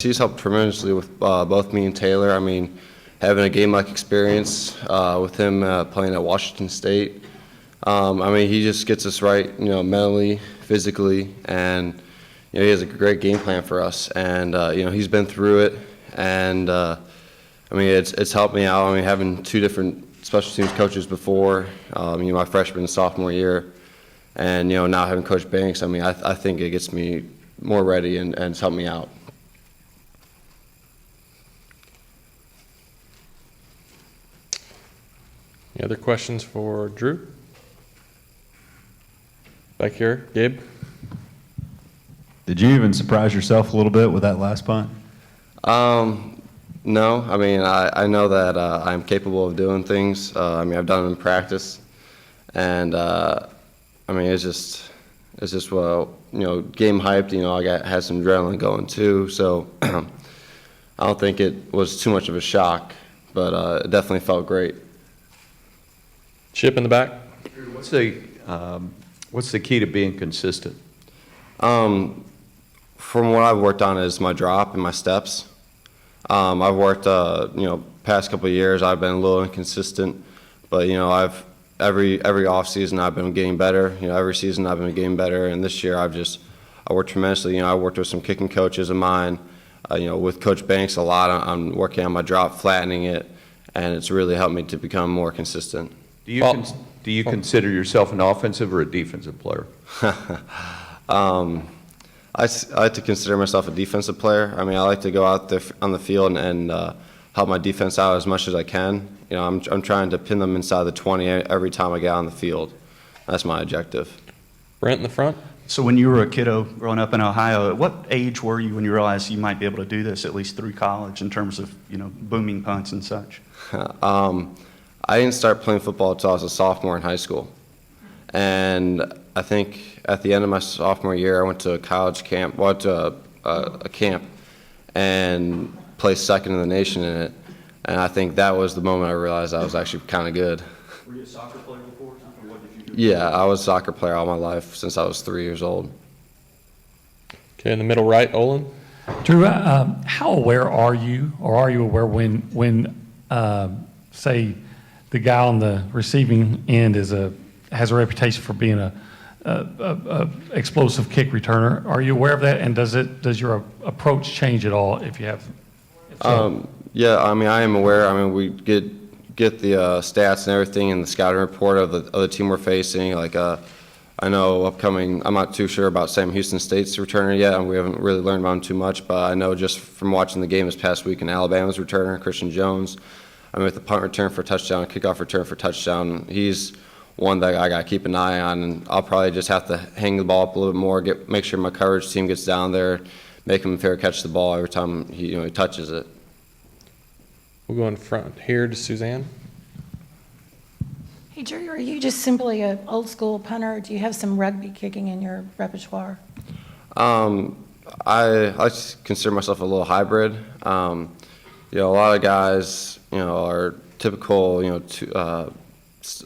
He's helped tremendously with both me and Taylor. I mean, having a game-like experience with him playing at Washington State. I mean, he just gets us right, mentally, physically, and he has a great game plan for us. And he's been through it, and I mean, it's helped me out. I mean, having two different special teams coaches before, my freshman and sophomore year, and now having Coach Banks. I mean, I think it gets me more ready and it's helped me out. Any other questions for Drew? Back here, Gabe? Did you even surprise yourself a little bit with that last punt? No, I mean, I know that I'm capable of doing things. I mean, I've done it in practice, and I mean, it's just well, game hyped. I had some adrenaline going too, so I don't think it was too much of a shock, but it definitely felt great. Chip in the back. What's the key to being consistent? From what I've worked on is my drop and my steps. I've worked, past couple of years I've been a little inconsistent, but I've every off season I've been getting better. Every season I've been getting better, and this year I worked tremendously. I worked with some kicking coaches of mine, with Coach Banks a lot on working on my drop, flattening it, and it's really helped me to become more consistent. Do you consider yourself an offensive or a defensive player? I like to consider myself a defensive player. I mean, I like to go out there on the field and help my defense out as much as I can. I'm trying to pin them inside the 20 every time I get on the field. That's my objective. Brent in the front. So when you were a kiddo growing up in Ohio, at what age were you when you realized you might be able to do this at least through college in terms of booming punts and such? I didn't start playing football until I was a sophomore in high school. And I think at the end of my sophomore year, I went to a college camp, a camp, and placed second in the nation in it. And I think that was the moment I realized I was actually kind of good. Were you a soccer player before? Or what did you do? Yeah, I was a soccer player all my life since I was 3 years old. Okay, in the middle right, Olin. Drew, how aware are you, or are you aware when say, the guy on the receiving end has a reputation for being a explosive kick returner? Are you aware of that? And does your approach change at all if you have? Yeah, I mean, I am aware. I mean, we get the stats and everything in the scouting report of the team we're facing. Like, I know upcoming. I'm not too sure about Sam Houston State's returner yet, and we haven't really learned about him too much. But I know just from watching the game this past week in Alabama's returner, Christian Jones. I mean, with the punt return for touchdown, kickoff return for touchdown, he's one that I got to keep an eye on, and I'll probably just have to hang the ball up a little bit more, make sure my coverage team gets down there, make him fair catch the ball every time he touches it. We'll go in front here to Suzanne. Hey, Drew, are you just simply an old school punter, or do you have some rugby kicking in your repertoire? I consider myself a little hybrid. A lot of guys, are typical,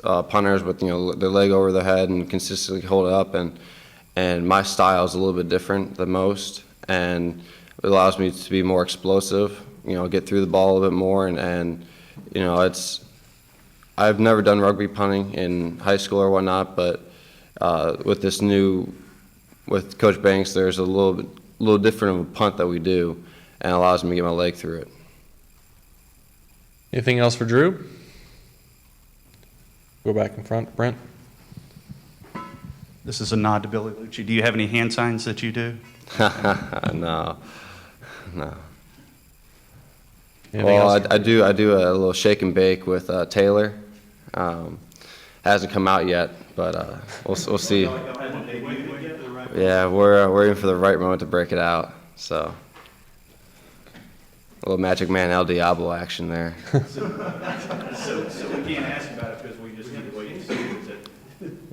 punters with, their leg over their head and consistently hold it up, and my style is a little bit different than most, and it allows me to be more explosive, get through the ball a little bit more, and I've never done rugby punting in high school or whatnot, but with Coach Banks, there's a little different of a punt that we do, and it allows me to get my leg through it. Anything else for Drew? Go back in front, Brent. This is a nod to Billy Lucci. Do you have any hand signs that you do? No. Anything Well, else? I do a little shake and bake with Taylor. Hasn't come out yet, but we'll see. Yeah, we're waiting for the right moment to break it out. So a little Magic Man El Diablo action there. So we can't ask about it because we just need to wait and see.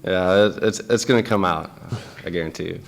Yeah, it's going to come out. I guarantee you.